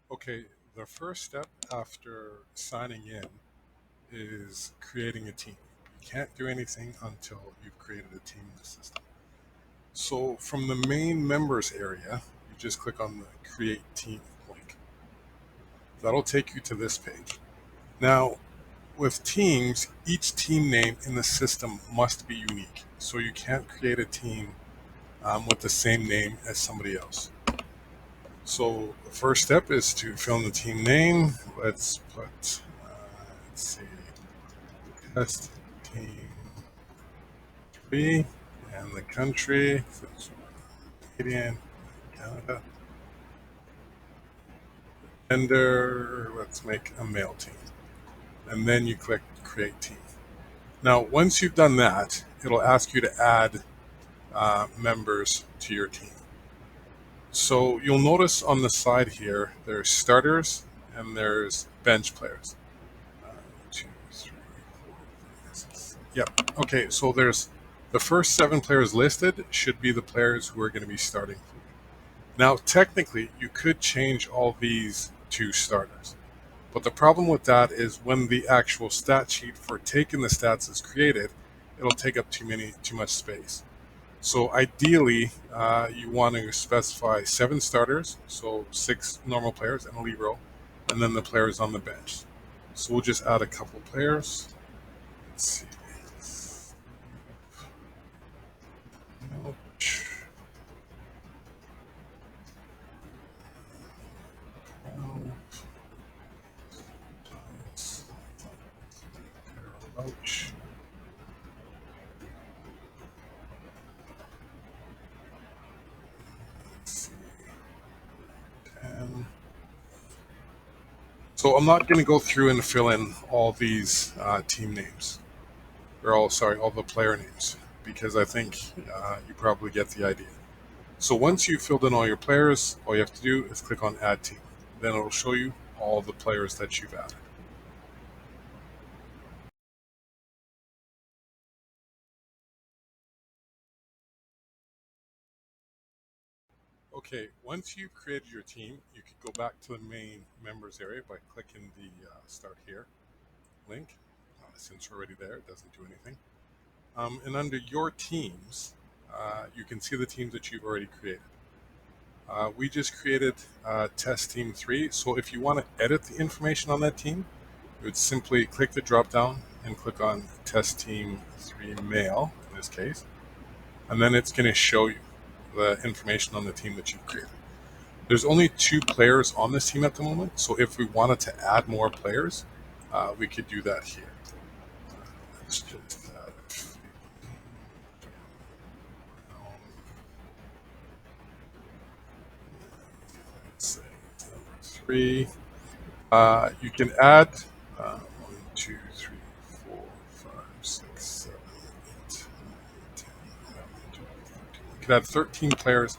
Okay, the first step after signing in is creating a team. You can't do anything until you've created a team in the system. So from the main members area, you just click on the create team link. That'll take you to this page. Now, with teams, each team name in the system must be unique. So you can't create a team with the same name as somebody else. So the first step is to fill in the team name. Let's put, let's see, test team 3 and the country, so it's Canadian, Canada. Gender, let's make a male team. And then you click create team. Now, once you've done that, it'll ask you to add members to your team. So you'll notice on the side here, there's starters and there's bench players. 2, 3, 4, 5, 6. Yep. Okay, so there's the first 7 players listed should be the players who are going to be starting for you. Now, technically, you could change all these to starters. But the problem with that is when the actual stat sheet for taking the stats is created, it'll take up too much space. So ideally, you want to specify 7 starters, so 6 normal players and a libero, and then the players on the bench. So we'll just add a couple players. Let's see. Ouch. Ouch. Let's see. 10. So I'm not going to go through and fill in all these team names, or all the player names, because I think you probably get the idea. So once you've filled in all your players, all you have to do is click on Add Team. Then it'll show you all the players that you've added. Okay, once you've created your team, you can go back to the main members area by clicking the Start Here link. Since we're already there, it doesn't do anything. And under your teams, you can see the teams that you've already created. We just created Test Team 3, so if you want to edit the information on that team, you would simply click the drop down and click on Test Team 3 Male, in this case, and then it's going to show you the information on the team that you've created. There's only 2 players on this team at the moment, so if we wanted to add more players, we could do that here. Let's just add let's say number 3. You can add 1, 2, 3, 4, 5, 6, 7, 8, 9, 10, 11, 12, 13. You can add 13 players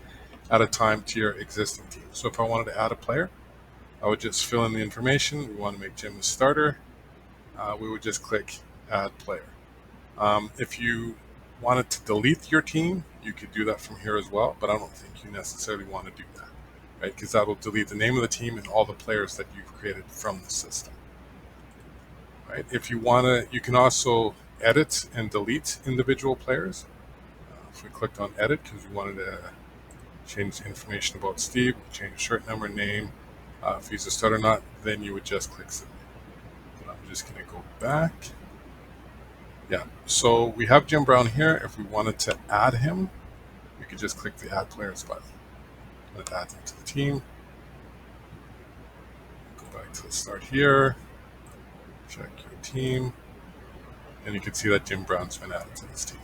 at a time to your existing team. So if I wanted to add a player, I would just fill in the information. We want to make Jim a starter. We would just click Add Player. If you wanted to delete your team, you could do that from here as well, but I don't think you necessarily want to do that, right? Because that will delete the name of the team and all the players that you've created from the system, right? If you want to, you can also edit and delete individual players. If we clicked on Edit because we wanted to change information about Steve, change shirt number, name, if he's a starter or not, then you would just click Submit. But I'm just going to go back. Yeah, so we have Jim Brown here. If we wanted to add him, we could just click the Add Players button. And it adds him to the team. Go back to the Start Here. Check your team. And you can see that Jim Brown's been added to this team.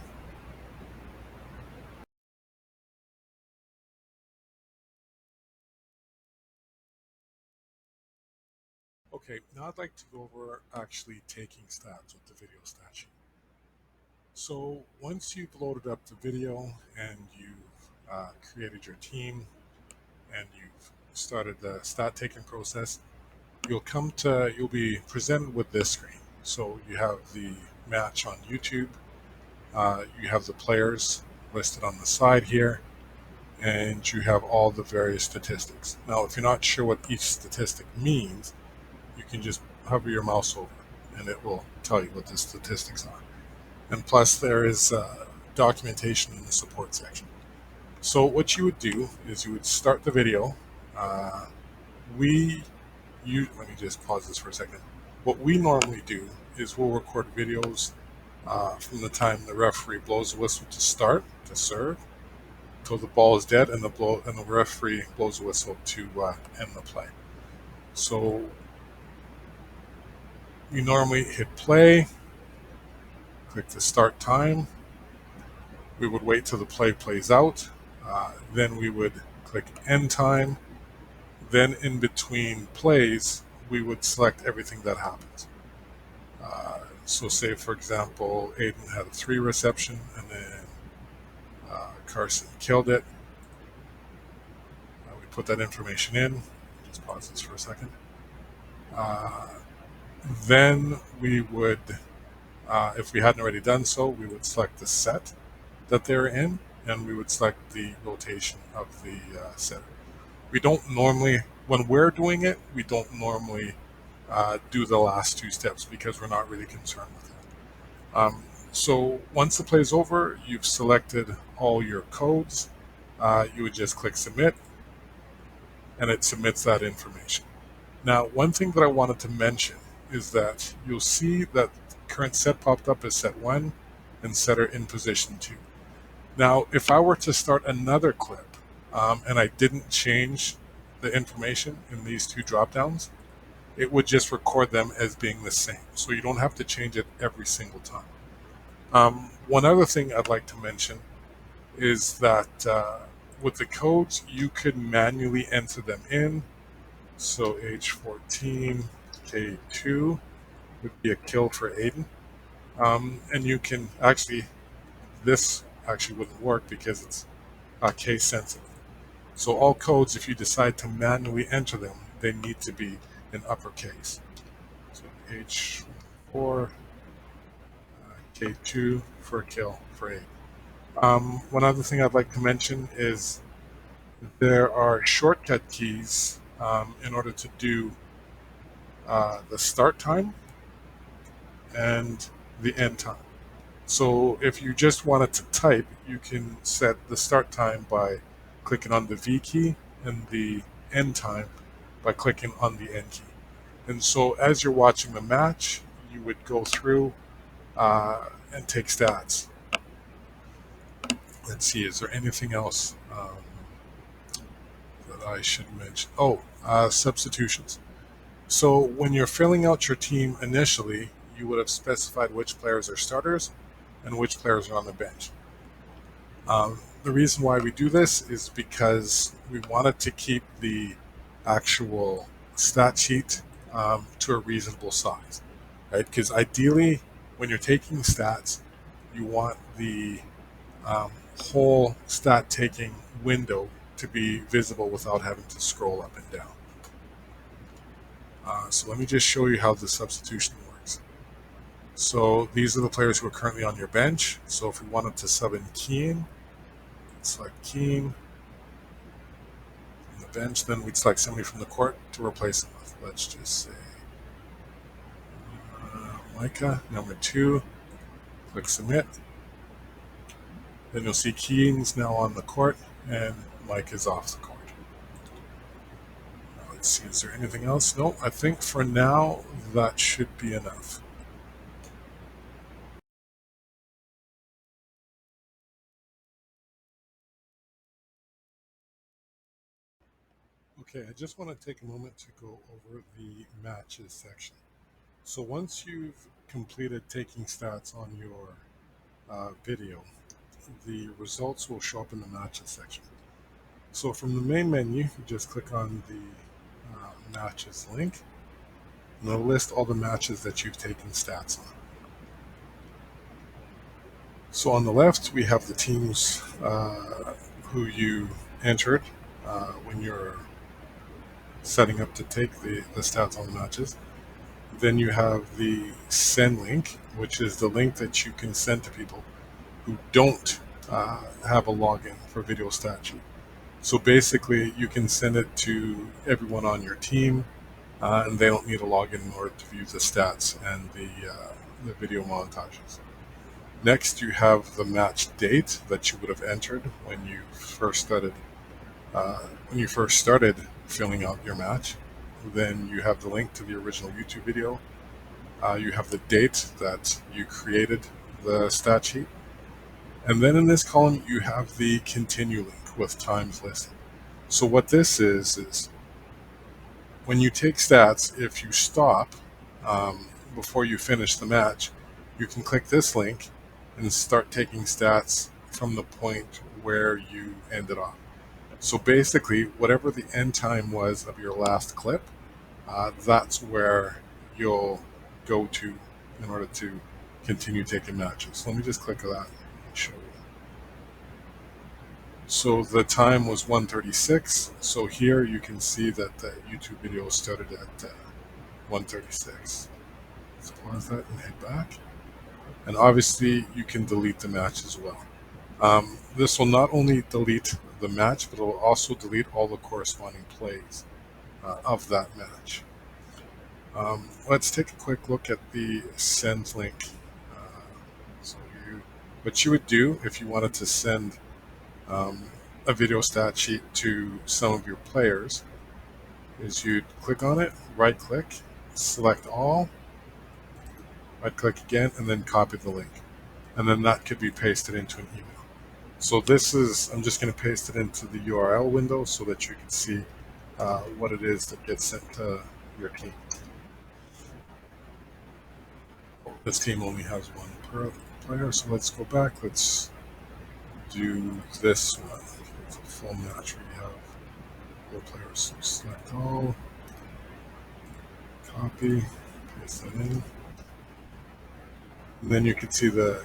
Okay, now I'd like to go over actually taking stats with the video stat sheet. So once you've loaded up the video and you've created your team and you've started the stat taking process, you'll be presented with this screen. So you have the match on YouTube, you have the players listed on the side here, and you have all the various statistics. Now, if you're not sure what each statistic means, you can just hover your mouse over and it will tell you what the statistics are. And plus, there is documentation in the support section. So what you would do is you would start the video. Uh, let me just pause this for a second. What we normally do is we'll record videos from the time the referee blows the whistle to start, to serve, till the ball is dead, and the referee blows the whistle to end the play. So you normally hit play, click the start time. We would wait till the play plays out. Then we would click end time. Then in between plays, we would select everything that happens. So say, for example, Aiden had a 3 reception, and then Carson killed it. We put that information in. Just pause this for a second. Then we would, if we hadn't already done so, we would select the set that they're in, and we would select the rotation of the setter. We don't normally, when we're doing it, we don't normally do the last 2 steps because we're not really concerned with it. So once the play is over, you've selected all your codes. You would just click submit, and it submits that information. Now, one thing that I wanted to mention is that you'll see that current set popped up as set 1 and setter in position 2. Now, if I were to start another clip and I didn't change the information in these 2 drop-downs, it would just record them as being the same. So you don't have to change it every single time. One other thing I'd like to mention is that with the codes, you could manually enter them in. So H14, K2 would be a kill for Aiden. And you can actually, this actually wouldn't work because it's case sensitive. So all codes, if you decide to manually enter them, they need to be in uppercase. So H4, K2 for a kill for Aiden. One other thing I'd like to mention is there are shortcut keys in order to do the start time and the end time. So if you just wanted to type, you can set the start time by clicking on the V key and the end time by clicking on the N key. And so as you're watching the match, you would go through and take stats. Let's see, is there anything else that I should mention? Oh, substitutions. So when you're filling out your team initially, you would have specified which players are starters and which players are on the bench. The reason why we do this is because we wanted to keep the actual stat sheet to a reasonable size, right? Because ideally, when you're taking stats, you want the whole stat taking window to be visible without having to scroll up and down. So let me just show you how the substitution works. So these are the players who are currently on your bench. So if we wanted to sub in Keen, select Keen on the bench, then we'd select somebody from the court to replace him with. Let's just say Micah, number 2. Click submit. Then you'll see Keen's now on the court and Mike is off the court. Now let's see, is there anything else? No, I think for now that should be enough. Okay, I just want to take a moment to go over the matches section. So once you've completed taking stats on your video, the results will show up in the matches section. So from the main menu, you just click on the matches link, and it'll list all the matches that you've taken stats on. So on the left, we have the teams who you entered when you're setting up to take the stats on the matches. Then you have the send link, which is the link that you can send to people who don't have a login for Video Stat Sheet. So basically, you can send it to everyone on your team, and they don't need to log in order to view the stats and the video montages. Next, you have the match date that you would have entered when you first started filling out your match. Then you have the link to the original YouTube video. You have the date that you created the stat sheet. And then in this column, you have the continue link with times listed. So what this is when you take stats, if you stop before you finish the match, you can click this link and start taking stats from the point where you ended off. So basically, whatever the end time was of your last clip, that's where you'll go to in order to continue taking matches. Let me just click that and show you. So the time was 1:36. So here you can see that the YouTube video started at 1:36. Let's pause that and head back. And obviously you can delete the match as well. This will not only delete the match, but it will also delete all the corresponding plays of that match. Let's take a quick look at the send link. What you would do if you wanted to send a video stat sheet to some of your players is you'd click on it, right click, select all, right click again, and then copy the link. And then that could be pasted into an email. So I'm just going to paste it into the URL window so that you can see what it is that gets sent to your team. This team only has one per player, so let's go back. Let's do this one. It's a full match where you have 4 players. So select all, copy, paste that in. And then you can see the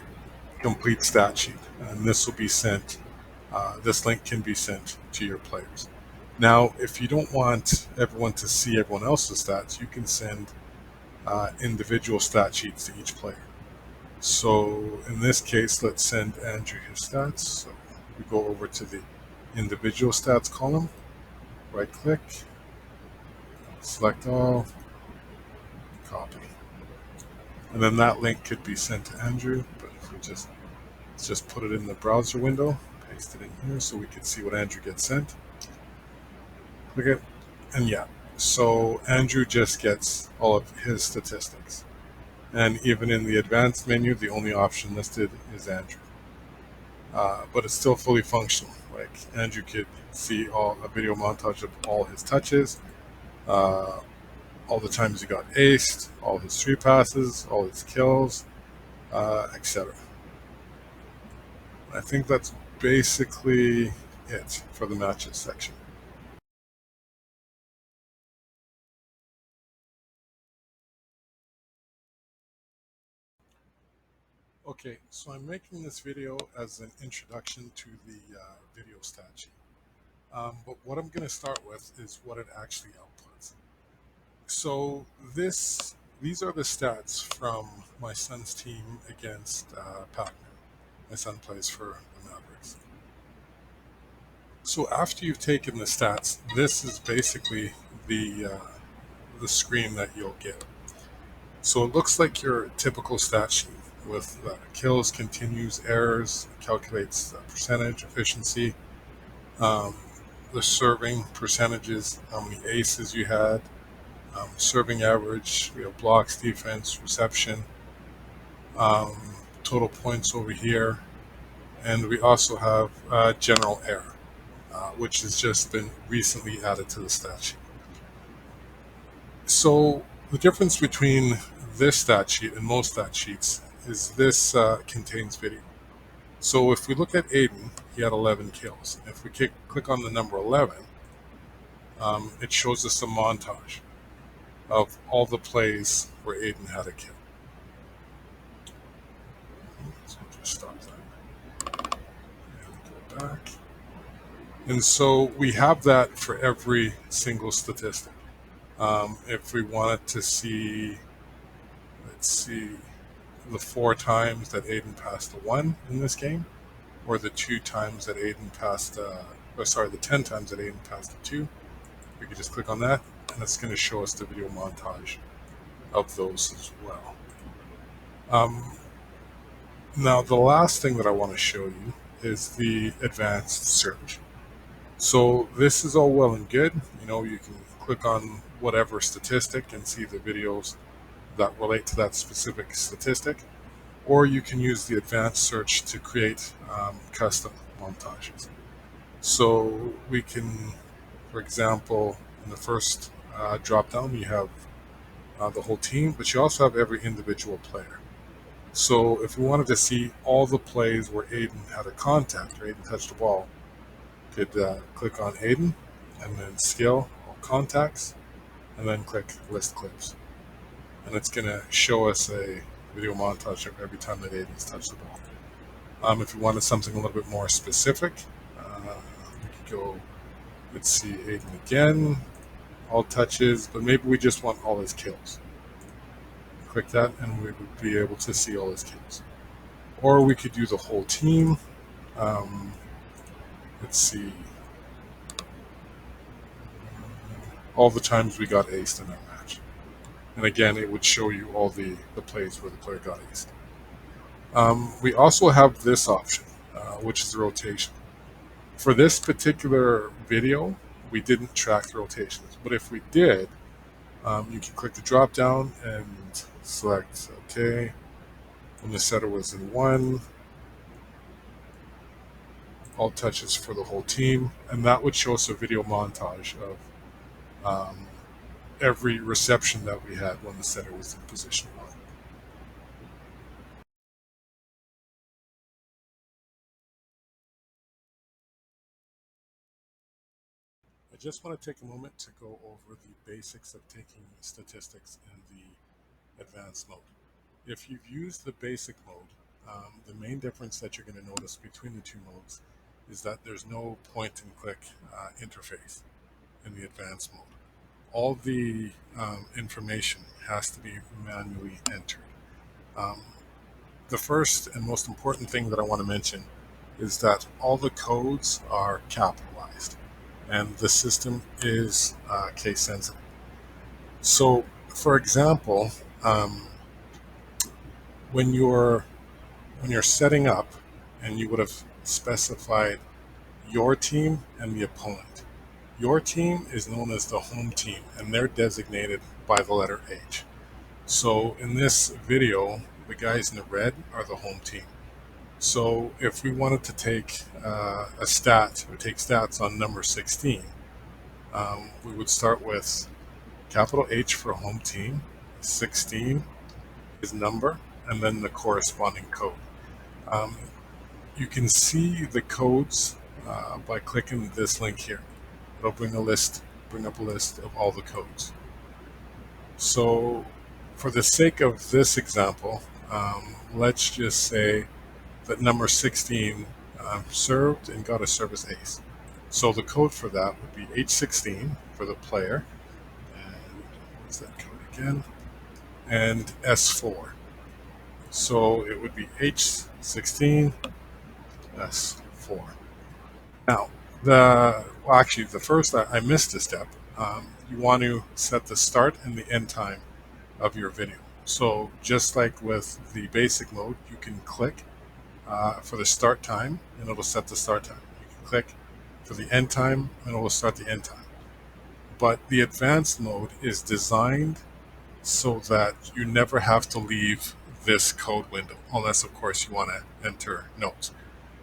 complete stat sheet, and this will be sent. This link can be sent to your players. Now, if you don't want everyone to see everyone else's stats, you can send individual stat sheets to each player. So in this case, let's send Andrew his stats. So we go over to the individual stats column, right click, select all, copy. And then that link could be sent to Andrew, but if we just put it in the browser window, paste it in here so we can see what Andrew gets sent. Click it, and yeah, so Andrew just gets all of his statistics. And even in the advanced menu, the only option listed is Andrew. But it's still fully functional. Like Andrew could see a video montage of all his touches, all the times he got aced, all his free passes, all his kills, etc. I think that's basically it for the matches section. Okay, so I'm making this video as an introduction to the video stat sheet. But what I'm going to start with is what it actually outputs. So these are the stats from my son's team against Pac-Man. My son plays for the Mavericks. So after you've taken the stats, this is basically the screen that you'll get. So it looks like your typical stat sheet with kills, continues, errors, calculates percentage, efficiency, the serving percentages, how many aces you had, serving average, blocks, defense, reception, total points over here, and we also have general error, which has just been recently added to the stat sheet. So the difference between this stat sheet and most stat sheets is this contains video. So if we look at Aiden, he had 11 kills. If we click on the number 11, it shows us a montage of all the plays where Aiden had a kill. So just stop that and go back. And so we have that for every single statistic. If we wanted to see, let's see, the 4 times that Aiden passed a 1 in this game, or the 2 times that Aiden passed or sorry, the 10 times that Aiden passed it to. We can just click on that, and it's going to show us the video montage of those as well. Now, the last thing that I want to show you is the advanced search. So this is all well and good. You can click on whatever statistic and see the videos that relate to that specific statistic, or you can use the advanced search to create custom montages. So we can, for example, in the first drop down, you have the whole team, but you also have every individual player. So if we wanted to see all the plays where Aiden had a contact or Aiden touched the ball, you could click on Aiden and then scale all contacts and then click list clips. And it's going to show us a video montage of every time that Aiden's touched the ball. If you wanted something a little bit more specific, we could go, let's see, Aiden again, all touches, but maybe we just want all his kills. Click that and we would be able to see all his kills. Or we could do the whole team. Let's see, all the times we got aced in that match. And again, it would show you all the plays where the player got aced. We also have this option, which is the rotation. For this particular video, we didn't track the rotations, but if we did, you can click the drop down and select OK. When the setter was in 1, all touches for the whole team, and that would show us a video montage of every reception that we had when the setter was in position 1. I just want to take a moment to go over the basics of taking statistics in the advanced mode. If you've used the basic mode, the main difference that you're going to notice between the two modes is that there's no point and click interface in the advanced mode. All the information has to be manually entered. The first and most important thing that I want to mention is that all the codes are capitalized and the system is case sensitive. So, for example, when you're setting up, and you would have specified your team and the opponent. Your team is known as the home team, and they're designated by the letter H. So in this video, the guys in the red are the home team. So if we wanted to take a stat, or take stats on number 16, we would start with capital H for home team, 16 is number, and then the corresponding code. You can see the codes by clicking this link here. It'll bring up a list of all the codes. So for the sake of this example, let's just say that number 16 served and got a service ace. So the code for that would be H16 for the player, and what's that code again? And S4. So it would be H16 S4. Now, the first, I missed a step. You want to set the start and the end time of your video. So just like with the basic mode, you can click for the start time and it'll set the start time. You can click for the end time and it will start the end time. But the advanced mode is designed so that you never have to leave this code window, unless of course you want to enter notes.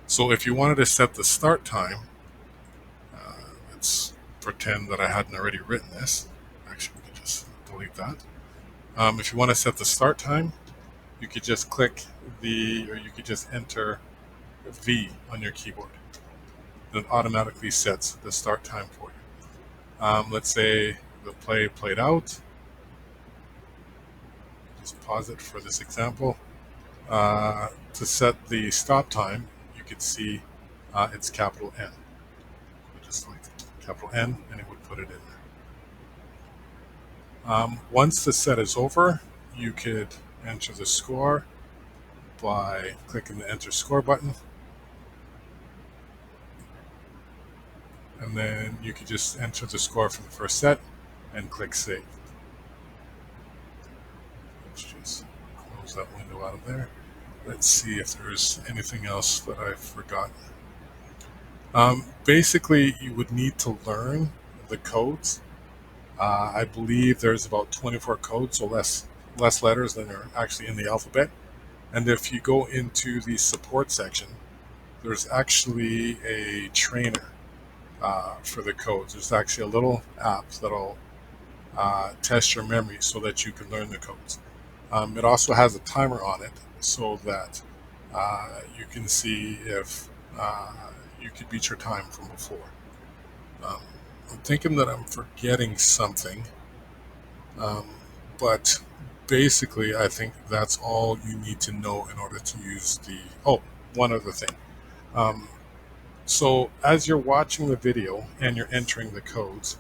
So if you wanted to set the start time, let's pretend that I hadn't already written this. Actually, we can just delete that. If you want to set the start time, you could just click or you could just enter V on your keyboard. And it automatically sets the start time for you. Let's say the play played out. Just pause it for this example. To set the stop time, you could see it's capital N. Just select capital N and it would put it in there. Once the set is over, you could enter the score by clicking the enter score button. And then you could just enter the score from the first set and click save. Let's just close that window out of there. Let's see if there's anything else that I've forgotten. Basically, you would need to learn the codes. I believe there's about 24 codes, so less letters than are actually in the alphabet. And if you go into the support section, there's actually a trainer for the codes. There's actually a little app that'll test your memory so that you can learn the codes. It also has a timer on it so that you can see if you could beat your time from before. I'm thinking that I'm forgetting something, but basically I think that's all you need to know in order to use the... Oh, one other thing. So as you're watching the video and you're entering the codes,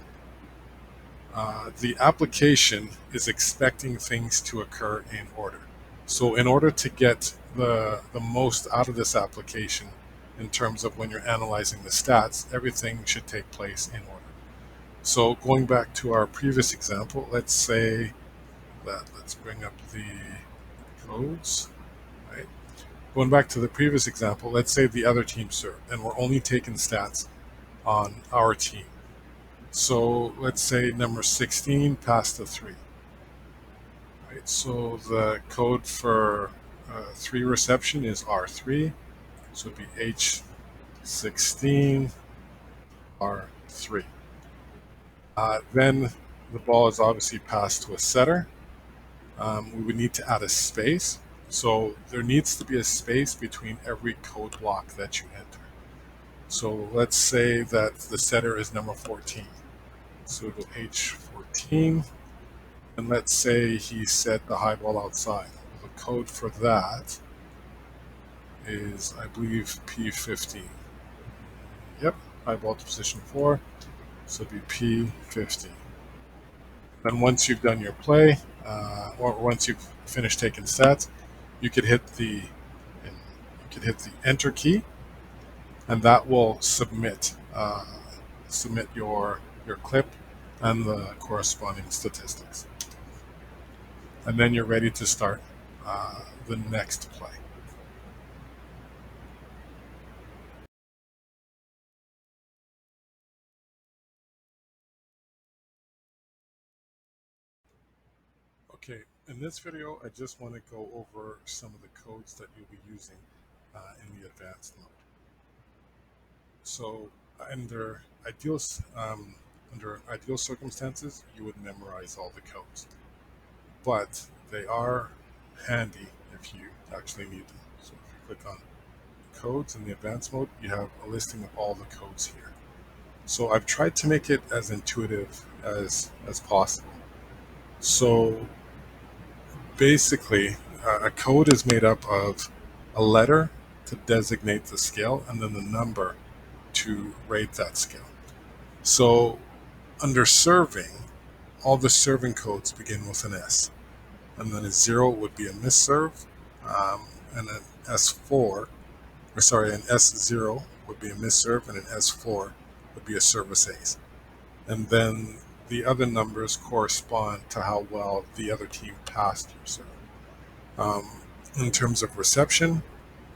the application is expecting things to occur in order. So in order to get the most out of this application in terms of when you're analyzing the stats, everything should take place in order. So going back to our previous example, let's say that, let's bring up the codes, right? Going back to the previous example, let's say the other team served and we're only taking stats on our team. So let's say number 16 passed to 3. Right, so the code for 3 reception is R3. So it'd be H16 R3. Then the ball is obviously passed to a setter. We would need to add a space. So there needs to be a space between every code block that you enter. So let's say that the setter is number 14. So we'll go H14. And let's say he set the high ball outside. The code for that is, I believe, P15. Yep, high ball to position 4. So it'd be P15. Then once you've done your play, or once you've finished taking stats, you could hit the enter key, and that will submit your clip and the corresponding statistics. And then you're ready to start the next play. Okay, in this video, I just want to go over some of the codes that you'll be using in the advanced mode. So under ideal circumstances, you would memorize all the codes, but they are handy if you actually need them. So if you click on codes in the advanced mode, you have a listing of all the codes here. So I've tried to make it as intuitive as possible. So basically, a code is made up of a letter to designate the scale and then the number to rate that scale. So under serving, all the serving codes begin with an S, and then a 0 would be a misserve, and an S0 would be a misserve, and an S4 would be a service ace. And then the other numbers correspond to how well the other team passed your serve. In terms of reception,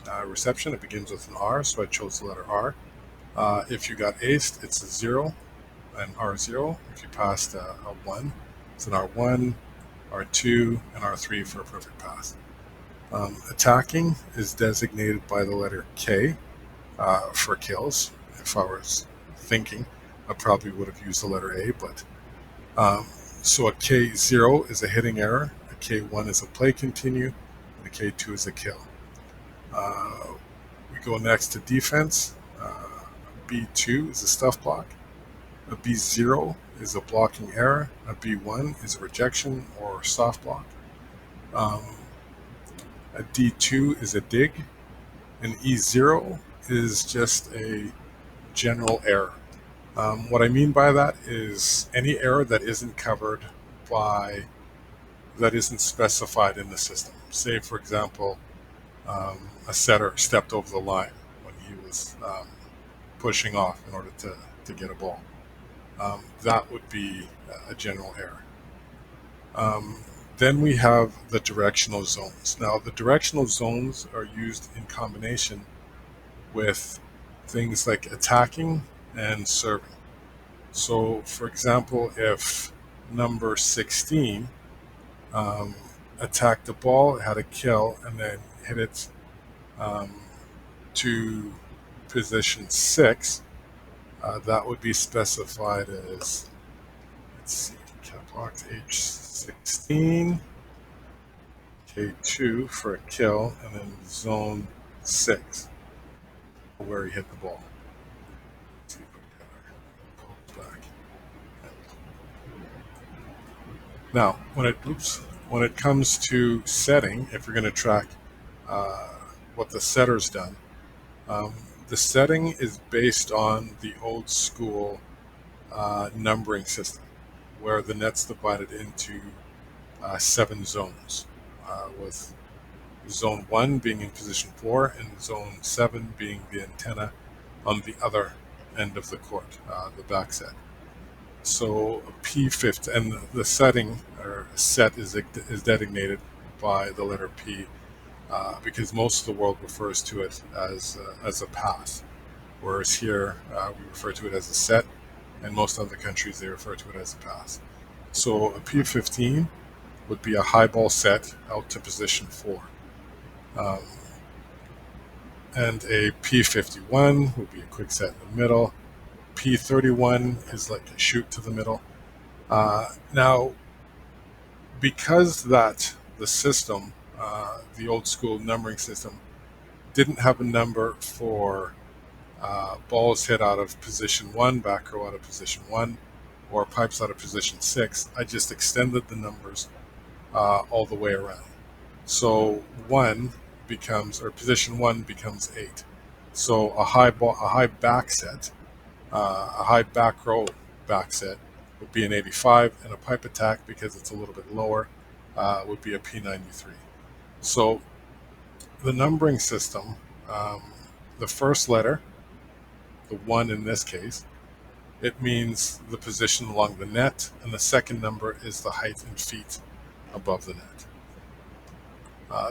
it begins with an R, so I chose the letter R. If you got aced, it's a 0, an R0. If you passed a 1, it's an R1, R2, and R3 for a perfect pass. Attacking is designated by the letter K for kills. If I was thinking, I probably would have used the letter A, but so a K0 is a hitting error, a K1 is a play continue, and a K2 is a kill. We go next to defense. B2 is a stuff block. A B0 is a blocking error. A B1 is a rejection or soft block. A D2 is a dig. An E0 is just a general error. What I mean by that is any error that isn't covered by, that isn't specified in the system. Say, for example, a setter stepped over the line when he was pushing off in order to get a ball. That would be a general error. Um, then we have the directional zones. Now, the directional zones are used in combination with things like attacking and serving. So, for example, if number 16 um, attacked the ball, had a kill, and then hit it um, to position 6, that would be specified as, let's see, cap box H16, K2 for a kill, and then zone 6 where he hit the ball. Let's see if we can back. Now, when it comes to setting, if you're going to track uh, what the setter's done, um, the setting is based on the old school numbering system, where the net's divided into 7 zones, with zone 1 being in position 4 and zone 7 being the antenna on the other end of the court, the back set. So P50, and the setting or set is designated by the letter P, because most of the world refers to it as a path, whereas here we refer to it as a set, and most other countries they refer to it as a pass. So a P15 would be a high ball set out to position 4. And a P51 would be a quick set in the middle. P31 is like a shoot to the middle. Now, because that the system, the old school numbering system, didn't have a number for balls hit out of position 1, back row out of position 1, or pipes out of position 6, I just extended the numbers all the way around. So 1 becomes, or position 1 becomes 8. So a high back set, a high back row back set would be an 85, and a pipe attack, because it's a little bit lower, would be a P93. So the numbering system, the first letter, the 1 in this case, it means the position along the net, and the second number is the height in feet above the net.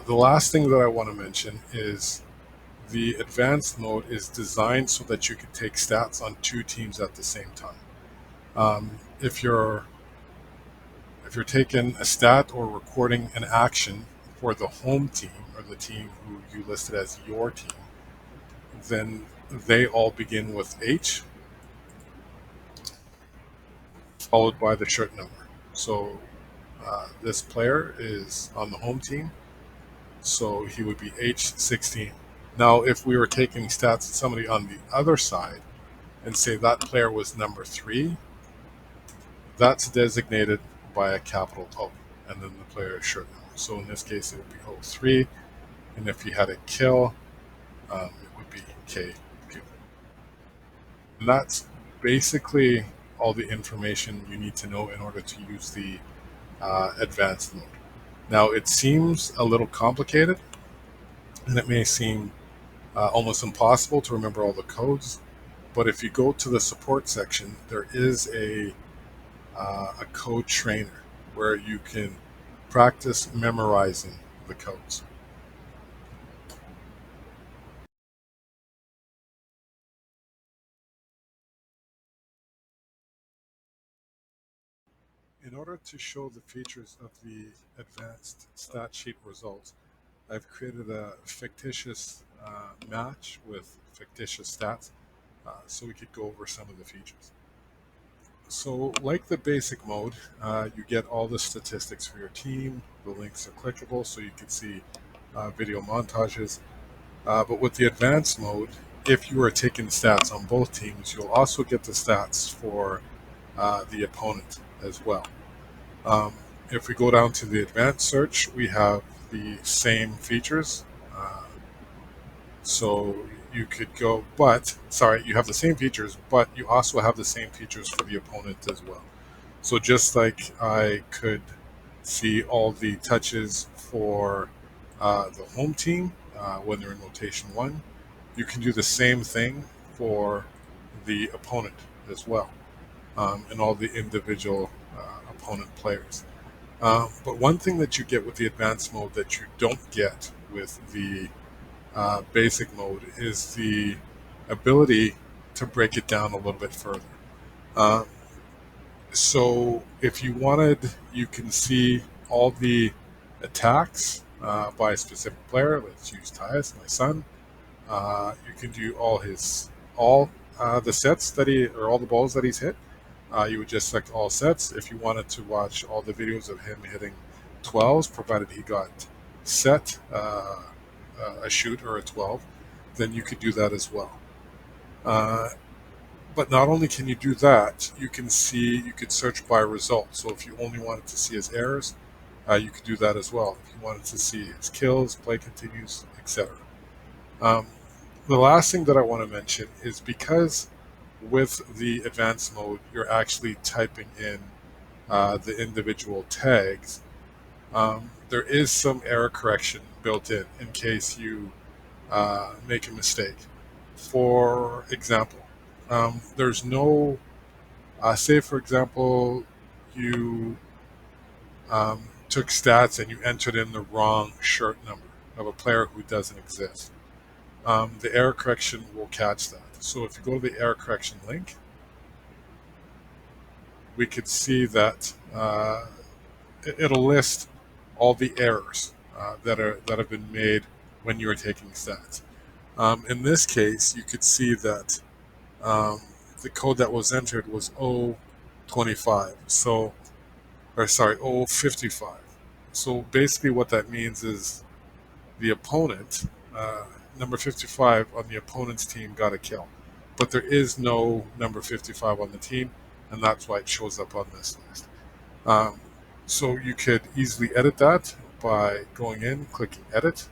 The last thing that I want to mention is the advanced mode is designed so that you can take stats on 2 teams at the same time. If you're taking a stat or recording an action for the home team, or the team who you listed as your team, then they all begin with H, followed by the shirt number. So this player is on the home team, so he would be H16. Now, if we were taking stats at somebody on the other side and say that player was number 3, that's designated by a capital O, and then the player's shirt number. So in this case, it would be O3, and if you had a kill, it would be K2. And that's basically all the information you need to know in order to use the advanced mode. Now, it seems a little complicated, and it may seem almost impossible to remember all the codes, but if you go to the support section, there is a code trainer where you can practice memorizing the codes. In order to show the features of the advanced stat sheet results, I've created a fictitious match with fictitious stats, so we could go over some of the features. So, like the basic mode, you get all the statistics for your team. The links are clickable, so you can see video montages. But with the advanced mode, if you are taking stats on both teams, you'll also get the stats for the opponent as well. If we go down to the advanced search, we have the same features. So you could go, you have the same features, but you also have the same features for the opponent as well. So just like I could see all the touches for the home team when they're in rotation 1, you can do the same thing for the opponent as well, and all the individual opponent players. But one thing that you get with the advanced mode that you don't get with the basic mode is the ability to break it down a little bit further. Uh, so if you wanted, you can see all the attacks by a specific player. Let's use Tyus, my son. You can do all the sets that he, or all the balls that he's hit. You would just select all sets. If you wanted to watch all the videos of him hitting 12s, provided he got set a shoot or a 12, then you could do that as well. But not only can you do that, you could search by result. So if you only wanted to see his errors, you could do that as well. If you wanted to see his kills, play continues, etc. The last thing that I want to mention is because with the advanced mode, you're actually typing in the individual tags. There is some error correction built in case you make a mistake. For example, there's no, say for example, you took stats and you entered in the wrong shirt number of a player who doesn't exist. The error correction will catch that. So if you go to the error correction link, we could see that it'll list all the errors that have been made when you are taking stats. In this case, you could see that the code that was entered was 025, or sorry, 055. So basically what that means is the opponent, number 55 on the opponent's team, got a kill. But there is no number 55 on the team, and that's why it shows up on this list. So you could easily edit that by going in, clicking edit,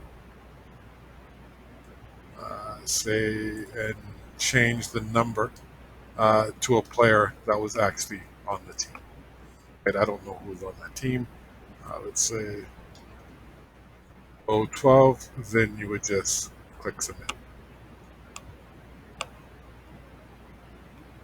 and change the number to a player that was actually on the team. Right? I don't know who's on that team. Let's say 012, then you would just click submit.